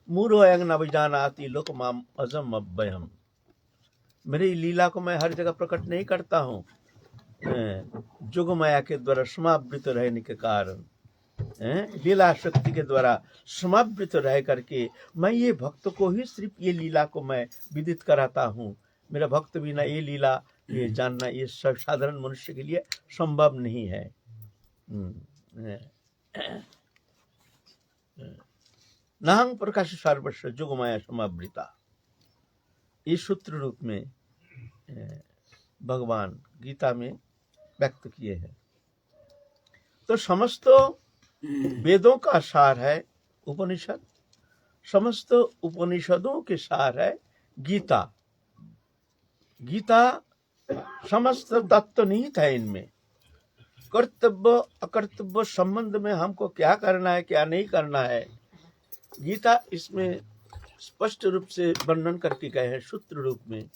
मूढ़ो अंग न विजानाति लोक माम अजम अव्ययम। मेरी लीला को मैं हर जगह प्रकट नहीं करता हूँ, जुग माया के द्वारा समावृत रहने के कारण, लीला शक्ति के द्वारा समावृत रह करके मैं ये भक्त को ही सिर्फ ये लीला को मैं विदित कराता हूँ। मेरा भक्त बिना ये लीला ये जानना ये साधारण मनुष्य के लिए संभव नहीं है। नाहं प्रकाश सर्वस्व जुग माया समावृता, इस सूत्र रूप में भगवान गीता में व्यक्त किए हैं। तो समस्त वेदों का सार है उपनिषद, समस्त उपनिषदों के सार है गीता। गीता समस्त तत्व निहित है इनमें। कर्तव्य अकर्तव्य संबंध में हमको क्या करना है क्या नहीं करना है, गीता इसमें स्पष्ट रूप से वर्णन करके गए हैं सूत्र रूप में।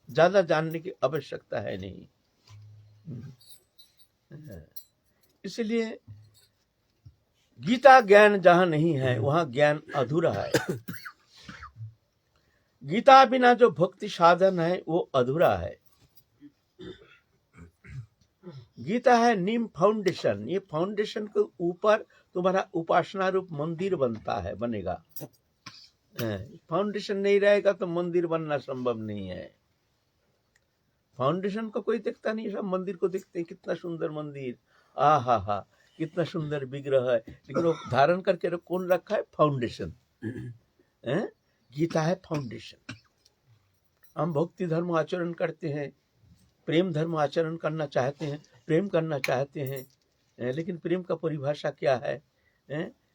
ज्यादा जानने की आवश्यकता है नहीं। इसलिए गीता ज्ञान जहां नहीं है वहां ज्ञान अधूरा है। गीता बिना जो भक्ति साधन है वो अधूरा है। गीता है नीम फाउंडेशन। ये फाउंडेशन के ऊपर तुम्हारा उपासना रूप मंदिर बनता है, बनेगा। फाउंडेशन नहीं रहेगा तो मंदिर बनना संभव नहीं है। फाउंडेशन को कोई देखता नहीं, सब मंदिर को देखते हैं, कितना सुंदर मंदिर, आ हा कितना सुंदर विग्रह है, लेकिन वो धारण करके कौन रखा है? फाउंडेशन। गीता है फाउंडेशन। हम भक्ति धर्म आचरण करते हैं, प्रेम धर्म आचरण करना चाहते हैं, प्रेम करना चाहते हैं, लेकिन प्रेम का परिभाषा क्या है?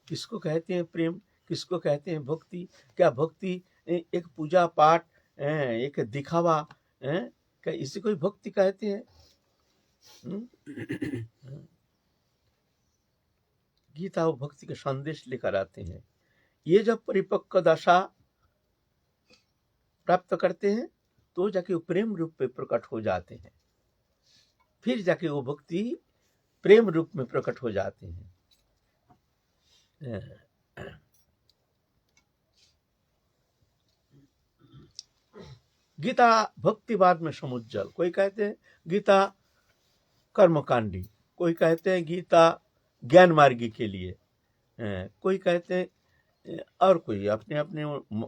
किसको कहते हैं प्रेम, किसको कहते हैं भक्ति? क्या भक्ति एक पूजा पाठ, एक दिखावा, क्या इसी को भक्ति कहते हैं? गीता वो भक्ति का संदेश लेकर आते हैं। ये जब परिपक्व दशा प्राप्त करते हैं तो जाके वो प्रेम रूप में प्रकट हो जाते हैं, फिर जाके वो भक्ति प्रेम रूप में प्रकट हो जाते हैं। गीता भक्तिवाद में समुज्जल। कोई कहते हैं गीता कर्मकांडी, कोई कहते हैं गीता ज्ञान मार्गी के लिए, कोई कहते हैं और कोई अपने अपने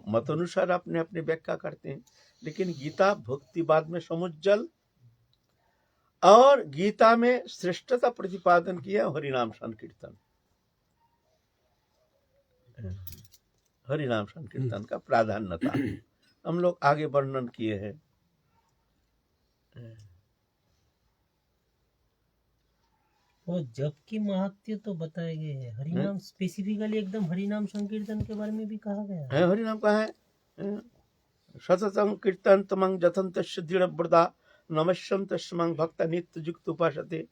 मत अनुसार अपने अपने व्याख्या करते हैं। लेकिन गीता भक्तिवाद में समुज्जल और गीता में श्रेष्ठता प्रतिपादन किया हरिनाम संकीर्तन। हरिनाम संकीर्तन का प्राधान्यता हम लोग आगे वर्णन किए हैं। और जप की महत्व तो बताए गए हैं। हरिनाम स्पेसिफिकली एकदम हरिनाम संकीर्तन के बारे में भी कहा गया है। हरिनाम का है सततं कीर्तन तमं जथन तस्य दृढ़ व्रता नमस्यम तस्मं भक्त नित्य युक्त उपासते।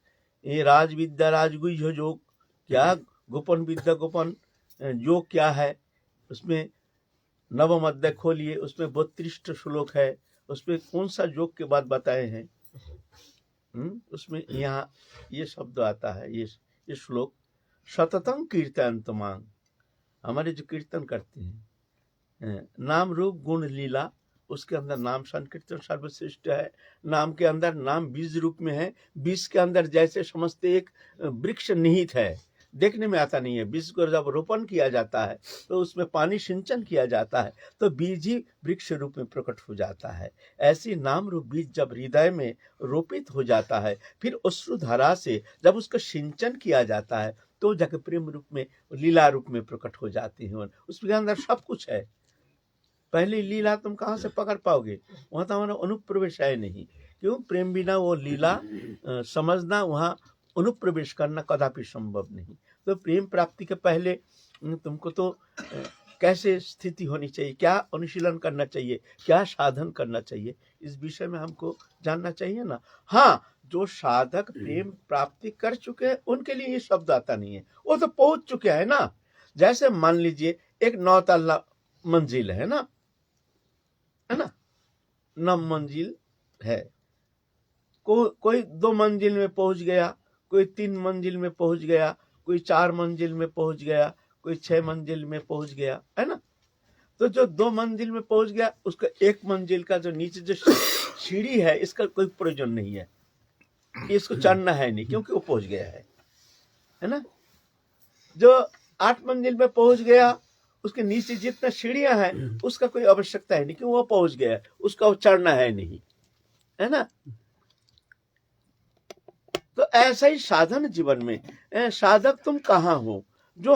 ये राज विद्या राजगुह्य योग, क्या गोपन विद्या गोपन योग क्या है? उसमें नवम अध्याय खोलिए, उसमें 32 श्लोक है, उसमें कौन सा योग के बाद बताए हैं? उसमें यहाँ ये शब्द आता है, ये श्लोक सततं कीर्तन तमांग। हमारे जो कीर्तन करते हैं नाम रूप गुण लीला, उसके अंदर नाम संकीर्तन सर्वश्रेष्ठ है। नाम के अंदर नाम बीज रूप में है। बीज के अंदर जैसे समझते एक वृक्ष निहित है, देखने में आता नहीं है। बीज को जब रोपण किया जाता है तो उसमें पानी सिंचन किया जाता है तो बीज ही वृक्ष रूप में प्रकट हो जाता है। ऐसी नाम रूप बीज जब हृदय में रोपित हो जाता है, फिर अश्रुधारा से जब उसका सिंचन किया जाता है तो जाके प्रेम रूप में लीला रूप में प्रकट हो जाती है। उसके अंदर सब कुछ है। पहले लीला तुम कहाँ से पकड़ पाओगे? वहां तो हमारा अनुप्रवेश है नहीं। क्यों? प्रेम बिना वो लीला समझना, वहां अनुप्रवेश करना कदापि संभव नहीं। तो प्रेम प्राप्ति के पहले तुमको तो कैसे स्थिति होनी चाहिए, क्या अनुशीलन करना चाहिए, क्या साधन करना चाहिए, इस विषय में हमको जानना चाहिए ना। हाँ, जो साधक प्रेम प्राप्ति कर चुके हैं उनके लिए ये शब्द आता नहीं है, वो तो पहुंच चुके हैं ना। जैसे मान लीजिए एक 9 तल्ला मंजिल है ना, 9 मंजिल है। कोई 2 मंजिल में पहुंच गया, कोई 3 मंजिल में पहुंच गया, कोई 4 मंजिल में पहुंच गया, कोई 6 मंजिल में पहुंच गया, है ना। तो जो 2 मंजिल में पहुंच गया, उसका 1 मंजिल का जो नीचे जो सीढ़ी है, इसका कोई प्रयोजन नहीं है, इसको चढ़ना है नहीं, क्योंकि वो पहुंच गया है ना। जो 8 मंजिल में पहुंच गया, उसके नीचे जितना सीढ़ियां हैं उसका कोई आवश्यकता है नहीं, क्यों, वो पहुंच गया है, उसका वो चढ़ना है नहीं, है ना। तो ऐसा ही साधन जीवन में, साधक तुम कहाँ हो, जो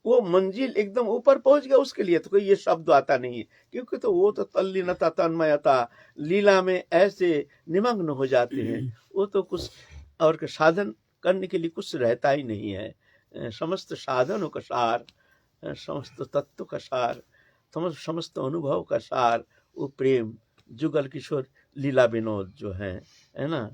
वो मंजिल एकदम ऊपर पहुंच गया, उसके लिए तो कोई ये शब्द आता नहीं है, क्योंकि तो वो तो तल्लीनता तन्मयता लीला में ऐसे निमग्न हो जाते हैं, वो तो कुछ और के साधन करने के लिए कुछ रहता ही नहीं है। समस्त साधनों का सार, समस्त तत्व का सार, समस्त अनुभव का सार वो प्रेम जुगल किशोर लीला विनोद जो है ना,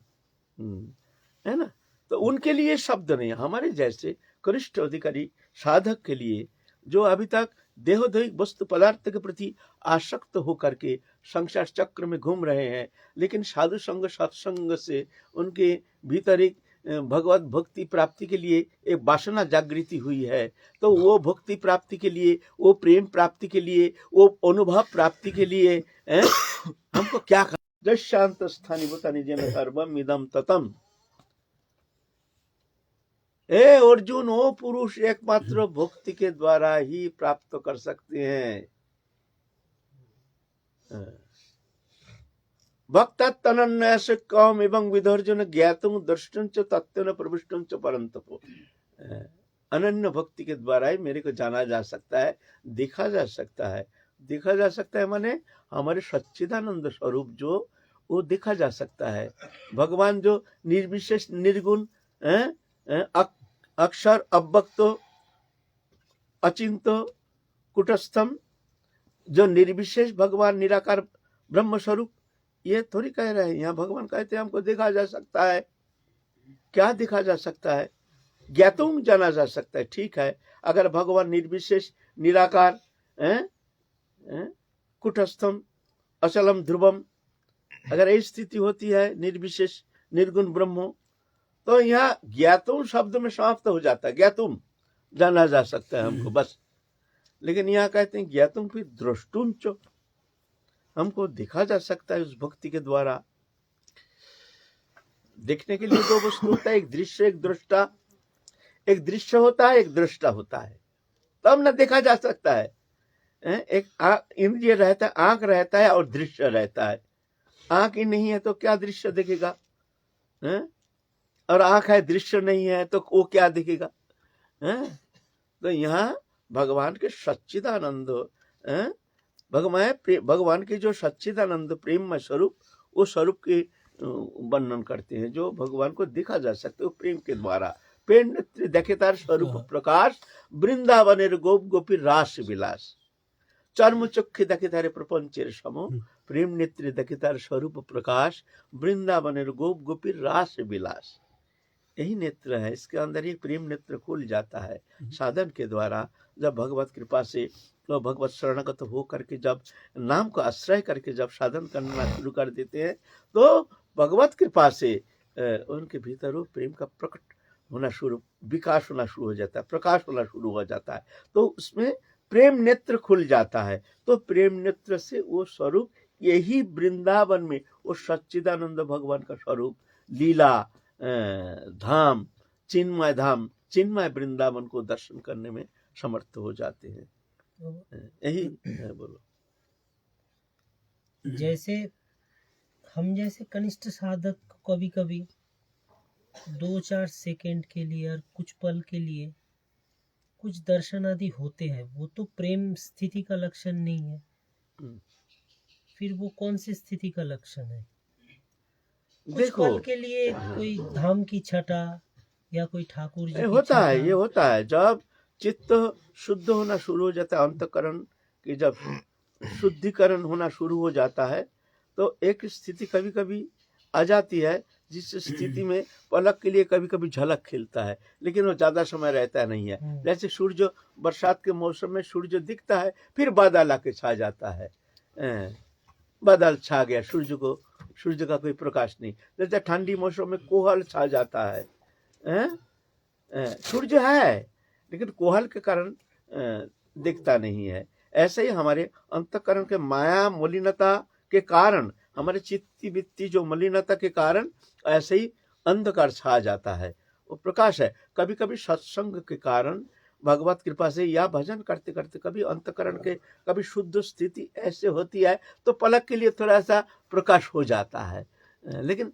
है ना। तो उनके लिए शब्द नहीं, हमारे जैसे कनिष्ठ अधिकारी साधक के लिए, जो अभी तक देहोदैहिक वस्तु पदार्थ के प्रति आसक्त होकर के संसार चक्र में घूम रहे हैं, लेकिन साधु संग सत्संग से उनके भीतर एक भगवत भक्ति प्राप्ति के लिए एक वासना जागृति हुई है, तो वो भक्ति प्राप्ति के लिए, वो प्रेम प्राप्ति के लिए, वो अनुभव प्राप्ति के लिए हमको क्या करना। जय शांत स्थानी भूतानि जन सर्वम इदम ततम। हे अर्जुन, वो पुरुष एकमात्र भक्ति के द्वारा ही प्राप्त कर सकते हैं। भक्त तनन्यास काम एवं विधर्जन ज्ञातुम दृष्टुं च तत्त्वेन प्रविष्टुं च परंतपो। अनन्य भक्ति के द्वारा ही मेरे को जाना जा सकता है, देखा जा सकता है। देखा जा सकता है माने हमारे सच्चिदानंद स्वरूप जो वो देखा जा सकता है। भगवान जो निर्विशेष निर्गुण अक्षर अव्यक्त अचिंत्य कुटस्थम, जो निर्विशेष भगवान निराकार ब्रह्म स्वरूप, ये थोड़ी कह रहे हैं। यहाँ भगवान कहते हैं हमको देखा जा सकता है। क्या देखा जा सकता है? ज्ञातुम जाना जा सकता है, ठीक है। अगर भगवान निर्विशेष निराकार कुटस्थम अचलम ध्रुवम, अगर ये स्थिति होती है निर्विशेष निर्गुण ब्रह्म, तो यहाँ ज्ञातुम शब्द में समाप्त हो जाता है। ज्ञातुम जाना जा सकता है हमको, बस। लेकिन यहाँ कहते हैं ज्ञातुम फिर द्रष्टुंच, हमको देखा जा सकता है उस भक्ति के द्वारा। देखने के लिए दो वस्तु होता है, एक दृश्य एक दृष्टा। एक दृश्य होता है, एक दृष्टा होता है, तब न देखा जा सकता है। एक इंद्रिय रहता है, आंख रहता है और दृश्य रहता है। आंख ही नहीं है तो क्या दृश्य देखेगा, और आंख है दृश्य नहीं है तो वो क्या दिखेगा। तो यहाँ भगवान के सच्चिदानंद, भगवान के जो सच्चिदानंद प्रेम स्वरूप, वो स्वरूप के वर्णन करते हैं, जो भगवान को देखा जा सकते हो प्रेम के द्वारा। प्रेम नेत्र देखे तार स्वरूप प्रकाश, वृंदावनेर गोप गोपी रास विलास। चर्म चक्षु देखे तारे प्रपंचेर समो, प्रेम नेत्र देखे तार स्वरूप प्रकाश, वृंदावनेर गोप गोपी रास विलास। यही नेत्र है, इसके अंदर ही प्रेम नेत्र खुल जाता है साधन के द्वारा। जब भगवत कृपा से तो भगवत शरणगत हो करके जब नाम को आश्रय करके जब साधन करना शुरू कर देते हैं, तो भगवत कृपा से उनके भीतर वो प्रेम का प्रकट होना शुरू, विकास होना शुरू हो जाता है, प्रकाश होना शुरू हो जाता है। तो उसमें प्रेम नेत्र खुल जाता है। तो प्रेम नेत्र से वो स्वरूप, यही वृंदावन में वो सच्चिदानंद भगवान का स्वरूप, लीला धाम, चिन्मय धाम, चिन्मय वृंदावन को दर्शन करने में समर्थ हो जाते हैं। यही है। बोलो। जैसे हम जैसे कनिष्ठ साधक कभी कभी 2-4 सेकंड के लिए और कुछ पल के लिए कुछ दर्शन आदि होते हैं, वो तो प्रेम स्थिति का लक्षण नहीं है। फिर वो कौन सी स्थिति का लक्षण है? कुछ पल के लिए कोई धाम की छटा या कोई ठाकुर जी होता है। ये होता है जब चित्त शुद्ध होना शुरू हो जाता है, अंतकरण की जब शुद्धिकरण होना शुरू हो जाता है, तो एक स्थिति कभी कभी आ जाती है जिस स्थिति में पलक के लिए कभी कभी झलक खिलता है, लेकिन वो ज्यादा समय रहता नहीं है। जैसे सूर्य, बरसात के मौसम में सूर्य दिखता है, फिर बादल आके छा जाता है। बादल छा गया, सूर्य का कोई प्रकाश नहीं। जैसे ठंडी मौसम में कोहल छा जाता है, सूर्य है लेकिन कोहल के कारण दिखता नहीं है। ऐसे ही हमारे अंतःकरण के माया मलिनता के कारण, हमारे चित्ती वित्ती जो मलिनता के कारण ऐसे ही अंधकार छा जाता है, वो प्रकाश है। कभी कभी सत्संग के कारण भगवत कृपा से या भजन करते करते कभी अंतःकरण के कभी शुद्ध स्थिति ऐसे होती है तो पलक के लिए थोड़ा सा प्रकाश हो जाता है, लेकिन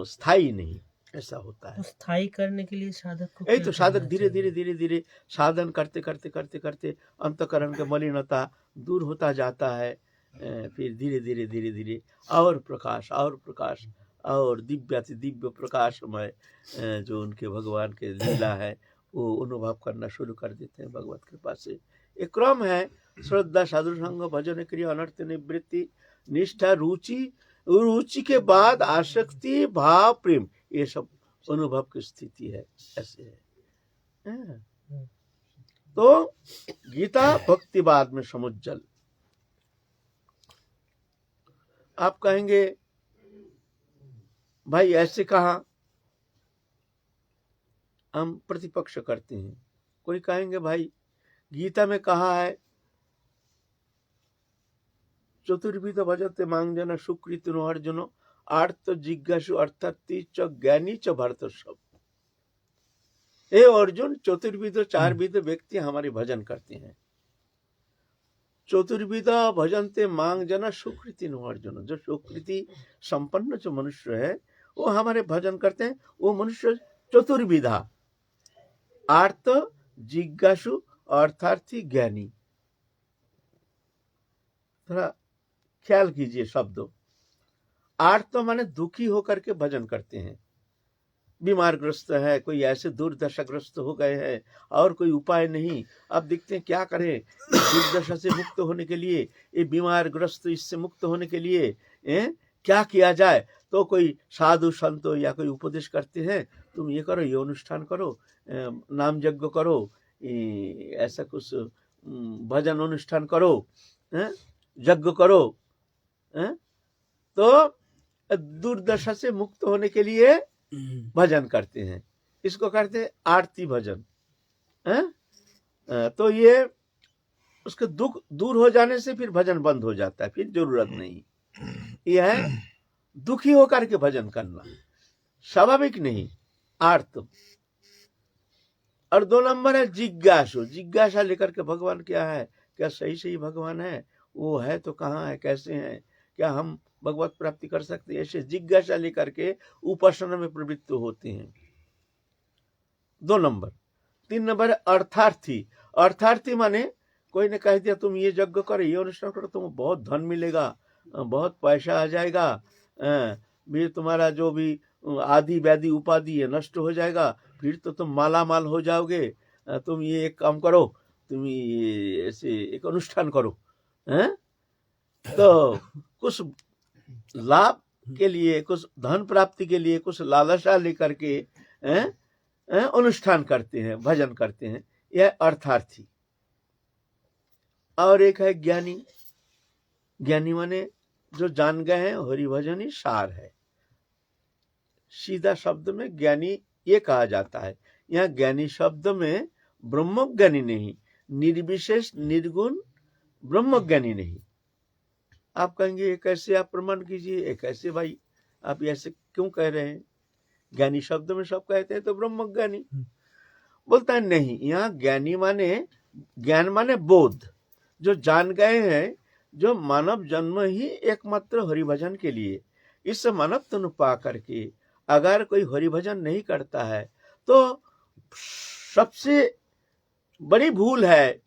स्थायी नहीं, ऐसा होता है। तो स्थायी करने के लिए साधक को यही क्या तो साधक करना धीरे चाहिए? धीरे धीरे धीरे साधन करते करते करते करते अंतःकरण के मलिनता दूर होता जाता है। फिर धीरे धीरे धीरे धीरे और प्रकाश और दिव्याति दिव्य प्रकाशमय जो उनके भगवान के लीला है वो अनुभव करना शुरू कर देते हैं भगवत कृपा से। एक क्रम है, श्रद्धा, साधु संग, भजन क्रिया, अनर्थ निवृत्ति, निष्ठा, रुचि के बाद आसक्ति, भाव, प्रेम, ये सब अनुभव की स्थिति है, ऐसे है। तो गीता भक्तिवाद में समुज्जल। आप कहेंगे भाई ऐसे कहा, हम प्रतिपक्ष करते हैं। कोई कहेंगे भाई गीता में कहा है चतुर्विध भजते मांग जन सुकृत अर्जुन आर्त जिज्ञासु अर्थार्थी च ज्ञानी च भरतर्षभ। हे अर्जुन, चतुर्विध चार विध व्यक्ति हमारे भजन करते हैं। चतुर्विध भजनते मांग जन सुकृति अर्जुन, जो सुकृति संपन्न जो मनुष्य है वो हमारे भजन करते हैं। वो मनुष्य चतुर्विधा, आर्त, जिज्ञासु, अर्थार्थी, ज्ञानी। थोड़ा ख्याल कीजिए शब्दों। आर्त माने दुखी होकर के भजन करते हैं, बीमारग्रस्त है, कोई ऐसे दुर्दशाग्रस्त हो गए हैं और कोई उपाय नहीं, अब देखते हैं क्या करें इस दुर्दशा से मुक्त होने के लिए, ये बीमारग्रस्त इससे मुक्त होने के लिए क्या किया जाए। तो कोई साधु संत या कोई उपदेश करते हैं, तुम ये करो, ये अनुष्ठान करो, नाम यज्ञ करो, ऐसा कुछ भजन अनुष्ठान करो, यज्ञ करो, तो दुर्दशा से मुक्त होने के लिए भजन करते हैं। इसको कहते हैं आरती भजन। तो ये उसके दुख दूर हो जाने से फिर भजन बंद हो जाता है, फिर जरूरत नहीं। यह है दुखी होकर के भजन करना, स्वाभाविक नहीं, आर्त। और 2 नंबर है जिज्ञासु, जिज्ञासा लेकर के भगवान क्या है, क्या सही सही भगवान है, वो है तो कहाँ है, कैसे है, क्या हम भगवत प्राप्ति कर सकते हैं, ऐसे जिज्ञासा लेकर के उपासना में प्रवृत्त होते हैं। 2 नंबर। 3 नंबर है अर्थार्थी। अर्थार्थी माने कोई ने कह दिया तुम ये यज्ञ करो, ये अनुष्ठान करो, तुम बहुत धन मिलेगा, बहुत पैसा आ जाएगा, भी तुम्हारा जो भी आदि व्याधि उपाधि है नष्ट हो जाएगा, फिर तो तुम माला माल हो जाओगे, तुम ये एक काम करो, तुम ये ऐसे एक अनुष्ठान करो, तो कुछ लाभ के लिए, कुछ धन प्राप्ति के लिए, कुछ लालसा लेकर के अनुष्ठान करते हैं, भजन करते हैं, यह अर्थार्थी। और एक है ज्ञानी। ज्ञानी माने जो जान गए हैं हरि भजन ही सार है। सीधा शब्द में ज्ञानी ये कहा जाता है। यहाँ ज्ञानी शब्द में ब्रह्मज्ञानी नहीं, निर्विशेष निर्गुण ब्रह्मज्ञानी नहीं। आप कहेंगे ये कैसे, आप प्रमाण कीजिए, ये कैसे भाई आप ऐसे क्यों कह रहे हैं, ज्ञानी शब्द में सब कहते हैं तो ब्रह्मज्ञानी। बोलता है नहीं, यहाँ ज्ञानी माने, ज्ञान माने बोध, जो जान गए हैं, जो मानव जन्म ही एकमात्र हरिभजन के लिए, इस मानव तनु पा करके अगर कोई हरिभजन नहीं करता है तो सबसे बड़ी भूल है,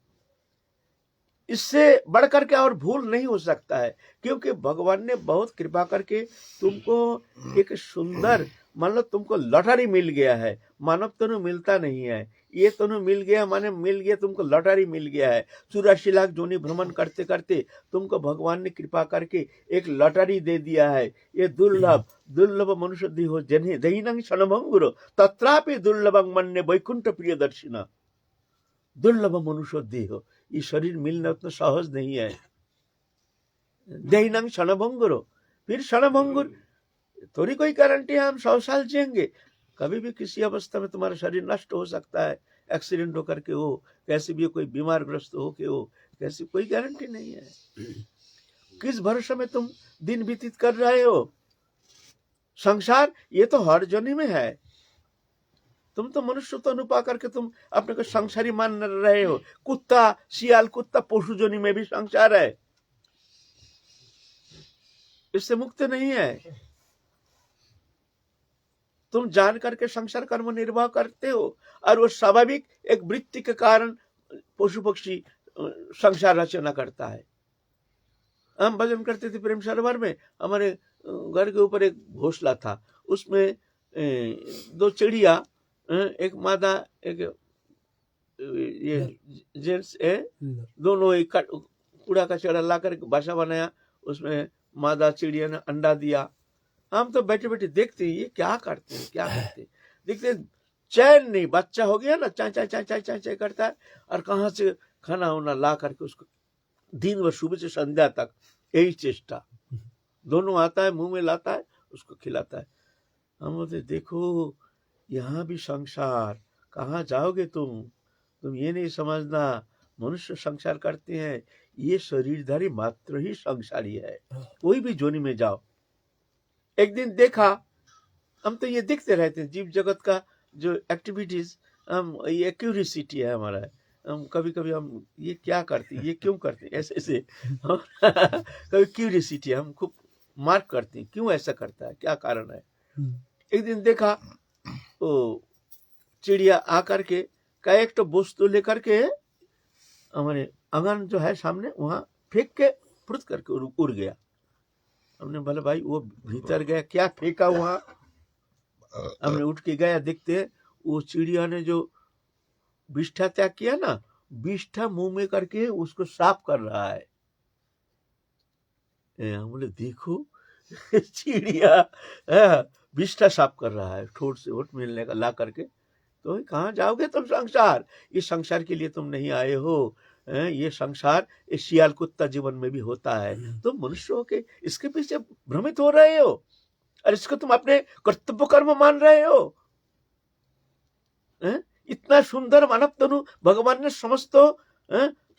इससे बढ़कर के और भूल नहीं हो सकता है। क्योंकि भगवान ने बहुत कृपा करके तुमको एक सुंदर, मान लो तुमको लॉटरी मिल गया है, मानव तनु मिलता नहीं है, ये तनु मिल गया माने मिल गया, तुमको लॉटरी मिल गया है। 84 लाख जोनी भ्रमण करते करते तुमको भगवान ने कृपा करके एक लॉटरी दे दिया है। ये दुर्लभ दुर्लभ मनुष्य देहो जन्हे दहीनंग क्षणभंगुरो तत्रापि दुर्लभं मन्ये वैकुंठ प्रिय दर्शिना। दुर्लभ मनुष्य देह, ये शरीर मिलना उतना सहज नहीं है। दहीनंग क्षणभंगुरो, फिर क्षणभंगुर थोड़ी कोई गारंटी है हम 100 साल जिएंगे। कभी भी किसी अवस्था में तुम्हारा शरीर नष्ट हो सकता है, एक्सीडेंट होकर के हो, कैसे भी कोई बीमारग्रस्त हो के हो, कैसी कोई गारंटी नहीं है। किस भरोसे में तुम दिन व्यतीत कर रहे हो? संसार ये तो हर जन्म में है। तुम तो मनुष्य तो अनुपा करके तुम अपने को संसारी मान रहे हो। कुत्ता, सियाल, कुत्ता, पशु जोनि में भी संसार है, इससे मुक्त नहीं है। तुम जान करके संसार कर्म निर्वाह करते हो, और वो स्वाभाविक एक वृत्ति के कारण पशु पक्षी संसार रचना करता है। हम भजन करते थे प्रेम सरोवर में, हमारे घर के ऊपर एक घोंसला था, उसमें दो चिड़िया, एक मादा एक ये जेंट्स है, दोनों एक कूड़ा कचरा ला कर बासा बनाया, उसमें मादा चिड़िया ने अंडा दिया। हम तो बैठे बैठे देखते ये क्या करते हैं, क्या करते हैं, देखते चैन नहीं, बच्चा हो गया ना, चाय चाय चाय चाय चाय चाय करता है, और कहाँ से खाना वाना ला करके उसको दिन भर सुबह से संध्या तक यही चेष्टा, दोनों आता है मुंह में लाता है, उसको खिलाता है। हम बोलते देखो यहाँ भी संसार, कहाँ जाओगे तुम ये नहीं समझना मनुष्य संसार करते हैं, ये शरीरधारी मात्र ही संसारी है, कोई भी जोनि में जाओ। एक दिन देखा, हम तो ये देखते रहते हैं जीव जगत का जो एक्टिविटीज, हम ये क्यूरियोसिटी है हमारा, हम कभी कभी हम ये क्या करते, ये क्यों करते, ऐसे ऐसे कभी क्यूरियोसिटी हम खूब मार्क करते हैं, क्यों ऐसा करता है, क्या कारण है। एक दिन देखा वो चिड़िया आकर के एक तो वस्तु लेकर के हमारे आंगन जो है सामने वहां फेंक के फुर्त करके उड़ गया। हमने बोला भाई वो भीतर गया, क्या फेंका वहां। हमने उठ के गया, देखते वो चिड़िया ने जो विष्ठा त्याग किया ना, विष्ठा मुंह में करके उसको साफ कर रहा है। हम बोले देखो चिड़िया विष्ठा साफ कर रहा है, ठोट से होठ मिलने का ला करके। तो कहाँ जाओगे तुम संसार, ये संसार के लिए तुम नहीं आए हो। ये संसार ये सियाल कुत्ता जीवन में भी होता है, तुम मनुष्य हो के इसके पीछे भ्रमित हो रहे हो, और इसको तुम अपने कर्तव्य कर्म मान रहे हो। इतना सुंदर मानव तनु भगवान ने समस्त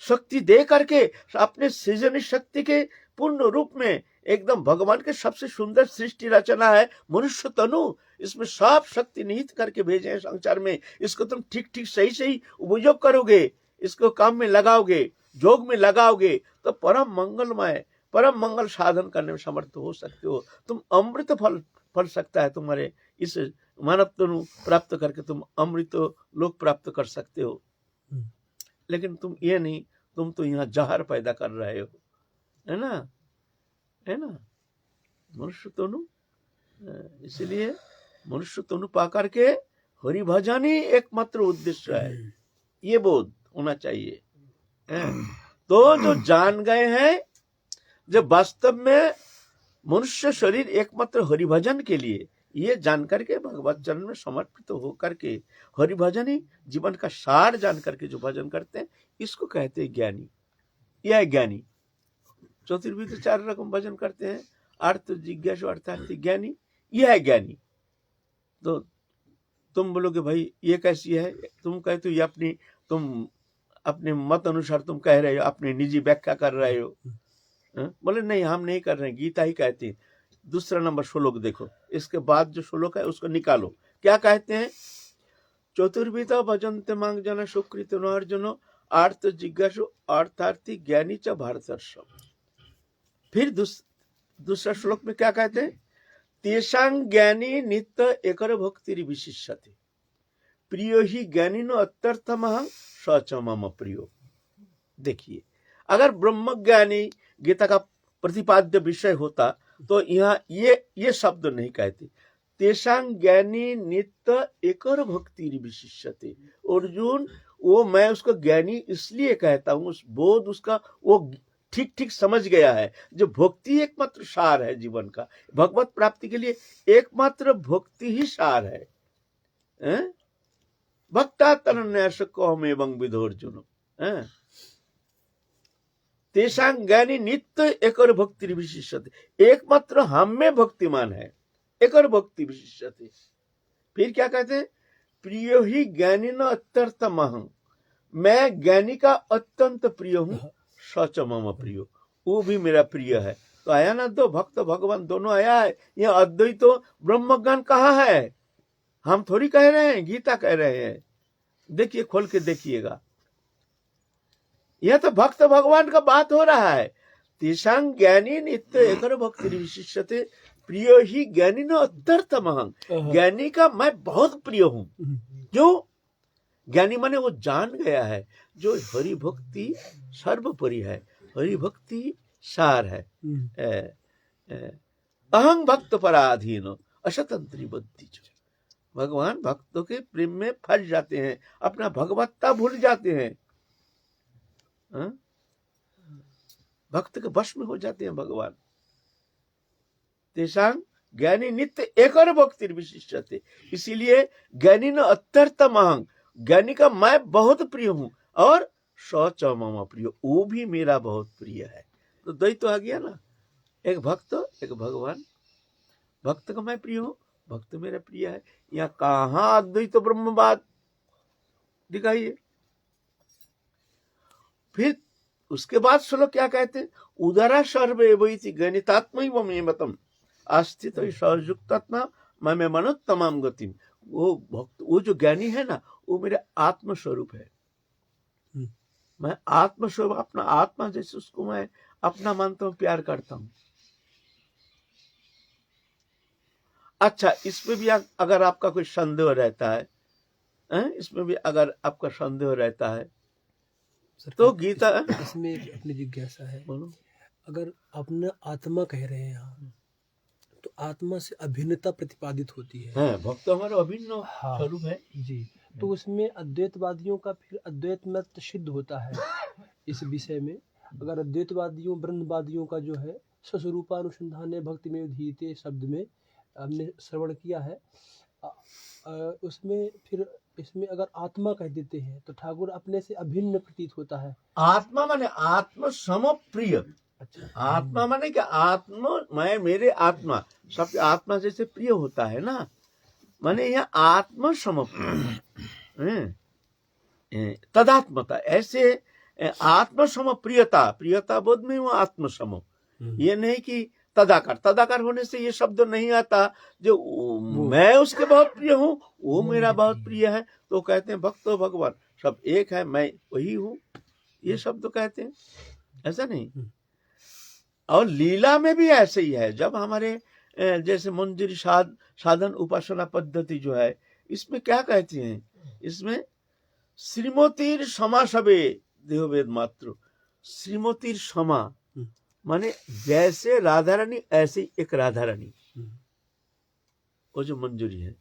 शक्ति दे करके अपने सृजनी शक्ति के पूर्ण रूप में एकदम भगवान के सबसे सुंदर सृष्टि रचना है मनुष्य तनु, इसमें सब शक्ति निहित करके भेजे हैं संसार में। इसको तुम ठीक ठीक सही सही उपयोग करोगे, इसको काम में लगाओगे, जोग में लगाओगे, तो परम मंगलमय, परम मंगल साधन करने में समर्थ हो सकते हो। तुम अमृत फल सकता है तुम्हारे इस मानव तनु प्राप्त करके, तुम अमृत लोक प्राप्त कर सकते हो। लेकिन तुम ये नहीं, तुम तो यहाँ जहर पैदा कर रहे हो, है ना, है ना, मनुष्य तनु। इसलिए मनुष्य तनु पा करके हरि भजन ही एकमात्र उद्देश्य है, ये बोध होना चाहिए। तो जो जान गए हैं जब वास्तव में मनुष्य शरीर एकमात्र हरि भजन के लिए, ये जान करके भगवत चरण में समर्पित हो करके हरि भजन ही जीवन का सार जान करके जो भजन करते हैं, इसको कहते हैं ज्ञानी। यह है ज्ञानी। चतुर्विध 4 रकम भजन करते हैं, अर्थ जिज्ञासु अर्थार्थी ज्ञानी, यह है ज्ञानी। तो तुम बोलोगे भाई ये कैसी है, तुम कहते हो ये अपनी, तुम अपने मत अनुसार तुम कह रहे हो, अपनी निजी व्याख्या कर रहे हो। बोले नहीं हम नहीं कर रहे हैं, गीता ही कहती है। दूसरा नंबर श्लोक देखो, इसके बाद जो श्लोक है उसको निकालो, क्या कहते हैं। चतुर्विध भजन्ते मांग जन सुकृत अर्जुन अर्थ जिज्ञासु अर्थार्थी ज्ञानी च भारतर्षभ। फिर दूसरा श्लोक में क्या कहते हैं, तेषां ज्ञानी नित्य एकर भक्ति विशिष्यते प्रियो ही ज्ञानी नो अत्यर्थमः सच मम प्रियो। देखिए अगर ब्रह्म ज्ञानी गीता का प्रतिपाद्य विषय होता तो यहाँ ये शब्द नहीं कहते, तेषां ज्ञानी नित्य एकर भक्ति विशिष्यते। अर्जुन वो मैं उसको ज्ञानी इसलिए कहता हूँ, उस बोध उसका वो ठीक ठीक समझ गया है, जो भक्ति एकमात्र सार है जीवन का, भगवत प्राप्ति के लिए एकमात्र भक्ति ही सार है। भक्ता तनन्यास कौमेवं विदो अर्जुन। तेषां ज्ञानी नित्य एकर भक्ति विशिष्यते, एकमात्र हम में भक्तिमान है, एकर भक्ति विशिष्यते। फिर क्या कहते हैं, प्रियो ही ज्ञानी न अत्यर्थमहं, मैं ज्ञानी का अत्यंत प्रिय हूं, सच मम प्रिय, वो भी मेरा प्रिय है। तो आया ना, दो भक्त भगवान दोनों आया है। यह अद्वैत तो ब्रह्म ज्ञान कहाँ है? हम थोड़ी कह रहे हैं, गीता कह रहे हैं। देखिए, खोल के देखिएगा, यह तो भक्त भगवान का बात हो रहा है। तेषां ज्ञानी नित्य एकर भक्ति विशिष्यते प्रिय ही ज्ञानी न अत्यर्थमहं। ज्ञानी का मैं बहुत प्रिय हूं। क्यों? ज्ञानी माने वो जान गया है जो हरि भक्ति सर्वोपरि है, हरि भक्ति सार है। अहं भक्त पराधीन असतंत्री बुद्धि। भगवान भक्तों के प्रेम में फंस जाते हैं, अपना भगवत्ता भूल जाते हैं। भक्त के वश में हो जाते हैं भगवान। तेषां ज्ञानी नित्य एकर भक्ति विशिष्यते, इसीलिए ज्ञानी न अत्यर्थमहं, ज्ञानी का मैं बहुत प्रिय हूं, और सच मम प्रिय, वो भी मेरा बहुत प्रिय है। तो द्वैत तो आ गया ना, एक भक्त एक भगवान। भक्त का मैं प्रिय हूं, भक्त मेरा प्रिय है। यहाँ कहाँ अद्वैत ब्रह्मवाद दिखाइए। फिर उसके बाद श्लोक क्या कहते हैं? उदरा सर्वे वैति गणितात्मैव मे मतम आस्थित सहयुक्तात्मा ममे मनोत्तमाम गतिम। वो भक्त, वो जो ज्ञानी है ना, वो मेरे आत्म स्वरूप है। मैं आत्म स्वरूप, अपना आत्मा जैसे उसको मैं अपना मानता हूं, प्यार करता हूं। अच्छा, इसमें भी अगर आपका कोई संदेह रहता है, इसमें भी अगर आपका संदेह रहता है तो गीता इसमें अपनी जिज्ञासा है, बोलो। अगर अपना आत्मा कह रहे हैं यहाँ, तो आत्मा से अभिन्नता प्रतिपादित होती है। हाँ, भक्त हमारा अभिन्न हाँ स्वरूप है जी। तो उसमें अद्वैतवादियों का फिर अद्वैत मत सिद्ध होता है इस विषय में। अगर अद्वैतवादियों ब्रह्मवादियों का जो है स्वस्वरूपानुसंधाने भक्ति में धीते शब्द में हमने श्रवण किया है, उसमें फिर इसमें अगर आत्मा कह देते हैं तो ठाकुर अपने से अभिन्न प्रतीत होता है। आत्मा माने आत्म सम प्रिय। अच्छा, आत्मा माने कि आत्मा, मैं मेरे आत्मा, सबके आत्मा जैसे प्रिय होता है ना, माने यह आत्म सम प्रिय, तदात्मता, ऐसे आत्म सम प्रियता, प्रियता बोध में वो आत्म सम। ये नहीं कि तदाकार, तदाकार होने से ये शब्द नहीं आता जो मैं उसके बहुत प्रिय हूं, वो मेरा बहुत प्रिय है। तो कहते हैं भक्त भगवान सब एक है, मैं वही हूं, ये शब्द कहते हैं, ऐसा नहीं। और लीला में भी ऐसे ही है। जब हमारे जैसे मंदिर साधन उपासना पद्धति जो है, इसमें क्या कहती हैं? इसमें श्रीमतीर समा सबे देहभेद मात्र। श्रीमतीर समा माने जैसे राधा रानी ऐसे ही एक राधा रानी, वो जो मंजूरी है।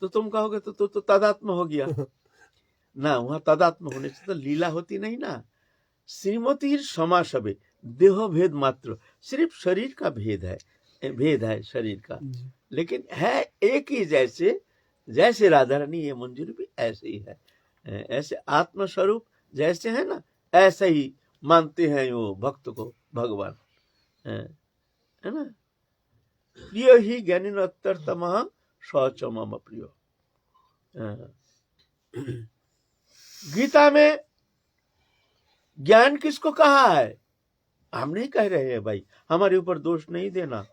तो तुम कहोगे तो तदात्म हो गया ना, वहां तदात्म होने से तो लीला होती नहीं ना। श्रीमतीर समा सबे देह भेद मात्र, सिर्फ शरीर का भेद है शरीर का, लेकिन है एक ही। जैसे जैसे राधा रानी, ये मंजूरी भी ऐसे ही है। ऐसे आत्म स्वरूप जैसे है ना, ऐसे ही मानते हैं वो भक्त को भगवान, है ना। प्रिय ही ज्ञानी अत्यर्थम सच मम प्रिय। गीता में ज्ञान किसको कहा है? हम नहीं कह रहे हैं भाई, हमारे ऊपर दोष नहीं देना।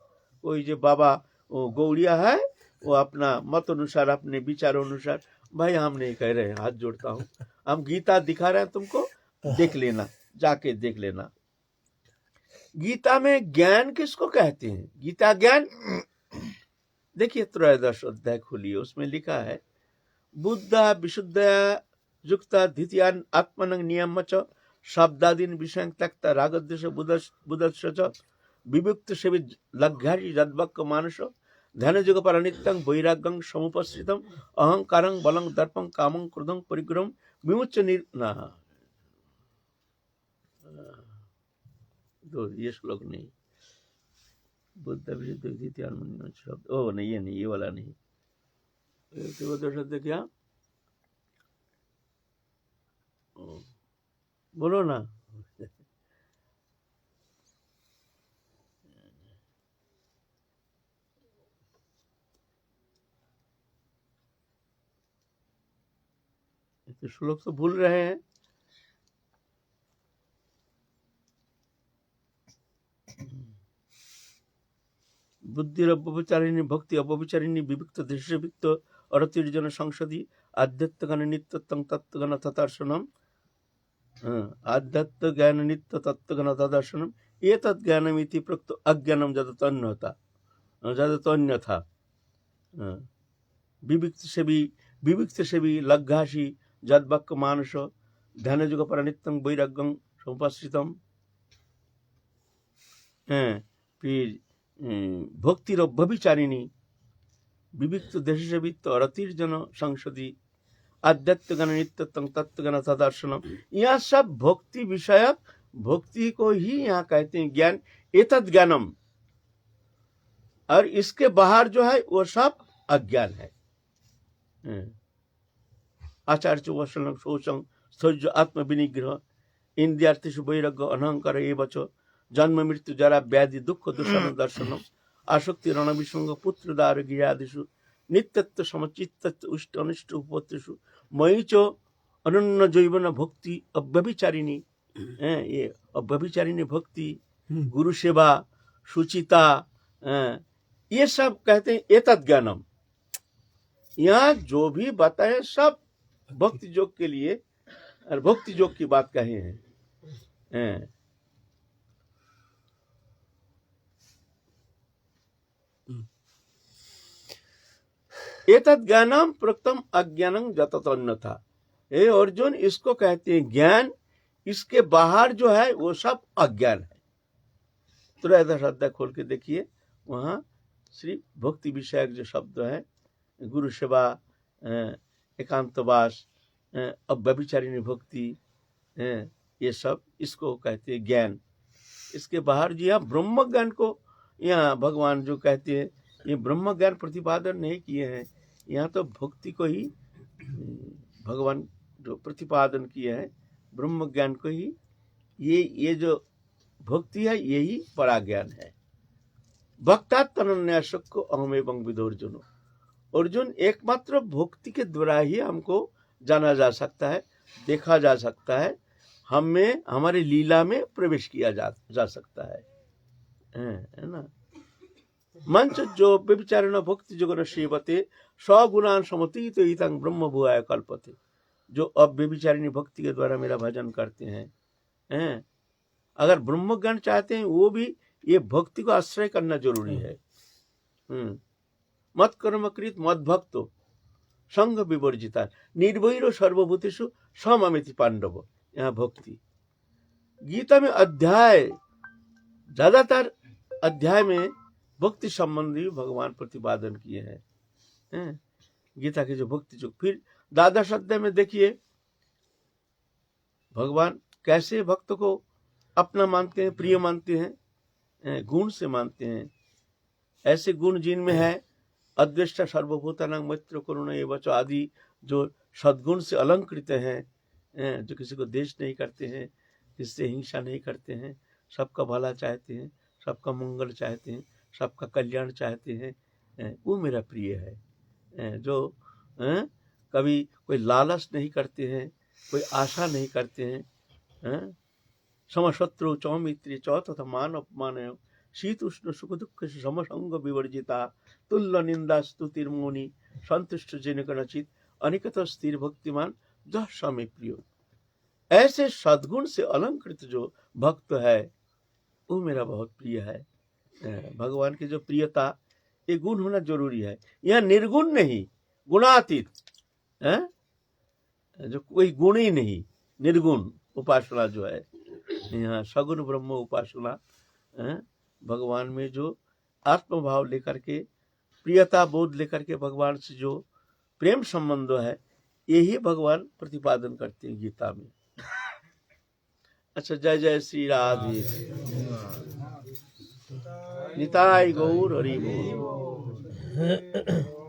कोई जो बाबा गौड़िया है, वो अपना मत अनुसार, अपने विचारों अनुसार, भाई हम नहीं कह रहे हैं, हाथ जोड़ता हूं। हम गीता दिखा रहे हैं तुमको, देख लेना, जाके देख लेना। गीता में ज्ञान किसको कहते हैं? गीता ज्ञान देखिए, त्रयोदश अध्याय खोलिए, उसमें लिखा है बुद्धा विशुद्ध युक्ता द्वितीयान आत्मनं नियम च शब्दादीन विषय त्यक्ता रागद्वेष बुधश्च च विमुक्त सेवि लग्घारी यद्वक्क मानस ध्यान युग पर नित्यं वैराग्यं समुपस्थितम् अहंकारं बलं दर्पं कामं क्रोधं परिग्रहं विमुच्य निर्ना। तो ये श्लोक नहीं, बुद्ध विशुद्ध द्वितीयान शब्द, ओ नहीं, ये नहीं, ये वाला नहीं। शब्द क्या बोलो ना। तो श्लोक तो भूल रहे हैं। बुद्धिर अव्यभिचारिणी भक्ति अव्यभिचारिणी विविक्त दृश्यवित्त अरतिर्जन संसदि आध्यात्मगण नित्यत्वं तत्त्वगण तदर्शनम आध्यात्म ज्ञान नित्य तत्त्वगण तदर्शनम एतद् ज्ञानमिति प्रोक्त अज्ञानम जदतन्यथा विविक्त सेवी लग्घासी जद्वाक्य मानस ध्यान युग पर नित्यं वैराग्यं समुपाश्रितम। फिर भक्तिर व्यभिचारिणी विविक्त देशवित्त अरतिर्जन संसदि आध्यात्मगण नित्यत्वं तत्त्वगण तदर्शनम। यह सब भक्ति विषयक भक्ति को ही यहाँ कहते हैं ज्ञान, एतद् ज्ञानम। और इसके बाहर जो है वो सब अज्ञान है। आचार्य वचन शोचं स्थैर्य आत्म विनिग्रह इंद्रियार्थेषु वैराग्य अनहंकार एवच जन्म मृत्यु जरा व्याधि दुख दूषण दर्शनम आसक्ति रणविसंग पुत्र दार गिरादिषु नित्यत्व समचित्तत्व उष्ट अनिष्ट उपत्तिषु मयि च अनन्य जैवन भक्ति अव्यभिचारिणी। ये अव्यभिचारिणी भक्ति, गुरु सेवा, सुचिता, ये सब कहते हैं एतद् ज्ञानम। यहाँ जो भी बताए सब भक्ति योग के लिए और भक्ति योग की बात कहे हैं। एतद् ज्ञानम प्रोक्तम अज्ञानं जततन्यथा। हे अर्जुन, इसको कहते हैं ज्ञान, इसके बाहर जो है वो सब अज्ञान है। त्रयोदश अध्याय खोल के देखिए, वहाँ श्री भक्ति विषयक जो शब्द है, गुरु सेवा, एकांतवास, अव्यभिचारिणी भक्ति, ये सब इसको कहते हैं ज्ञान। इसके बाहर जी यहाँ ब्रह्म ज्ञान को यहाँ भगवान जो कहते हैं, ये ब्रह्म ज्ञान प्रतिपादन नहीं किए हैं। यहाँ तो भक्ति को ही भगवान जो प्रतिपादन किए हैं, ब्रह्म ज्ञान को ही। ये जो भक्ति है यही बड़ा ज्ञान है। भक्ता तनन्यासक्को अहमेवं विदोर्जुनो। अर्जुन, एकमात्र भक्ति के द्वारा ही हमको जाना जा सकता है, देखा जा सकता है, हमें हमारी लीला में प्रवेश किया जा सकता है ना। मंच जो व्यभिचारिण भक्ति जोगन सेवते सगुणान समतीत इतं ब्रह्म भुआय कल्पते। जो अव्यभिचारिणी भक्ति के द्वारा मेरा भजन करते हैं, अगर ब्रह्म ज्ञान चाहते हैं, वो भी ये भक्ति को आश्रय करना जरूरी है। मत कर्म कृत मद भक्तो संग विवर्जिता निर्भैरो सर्वभूतेषु सममिति पांडव। यहाँ भक्ति गीता में अध्याय, ज्यादातर अध्याय में भक्ति संबंधी भगवान प्रतिपादन किए हैं, गीता के जो भक्ति जो। फिर द्वादश अध्याय में देखिए भगवान कैसे भक्त को अपना मानते हैं, प्रिय मानते हैं, गुण से मानते हैं। ऐसे गुण जिनमें है अद्वेष्टा सर्वभूतानां मैत्र करुणा एवच आदि, जो सद्गुण से अलंकृत हैं, जो किसी को द्वेष नहीं करते हैं, किसी से हिंसा नहीं करते हैं, सबका भला चाहते हैं, सबका मंगल चाहते हैं, सबका कल्याण चाहते हैं, वो मेरा प्रिय है। जो कभी कोई लालच नहीं करते हैं, कोई आशा नहीं करते हैं, समशत्रु चौमित्री चौ तथा मान अपमान शीत उष्ण सुख दुख समसंग विवर्जिता तुल्य निंदा स्तुतिर्मोनि संतुष्ट जिन कनचित अनिकत स्थिर भक्तिमान जह स्वामी प्रिय। ऐसे सद्गुण से अलंकृत जो भक्त है वो मेरा बहुत प्रिय है। भगवान की जो प्रियता, ये गुण होना जरूरी है। यह निर्गुण नहीं, गुणातीत, जो कोई गुण ही नहीं, निर्गुण उपासना जो है, यहाँ सगुण ब्रह्म उपासना, भगवान में जो आत्मभाव लेकर के, प्रियता बोध लेकर के भगवान से जो प्रेम संबंध है, यही भगवान प्रतिपादन करते हैं गीता में। अच्छा, जय जय श्री राधे, निताय गौर हरि बोल।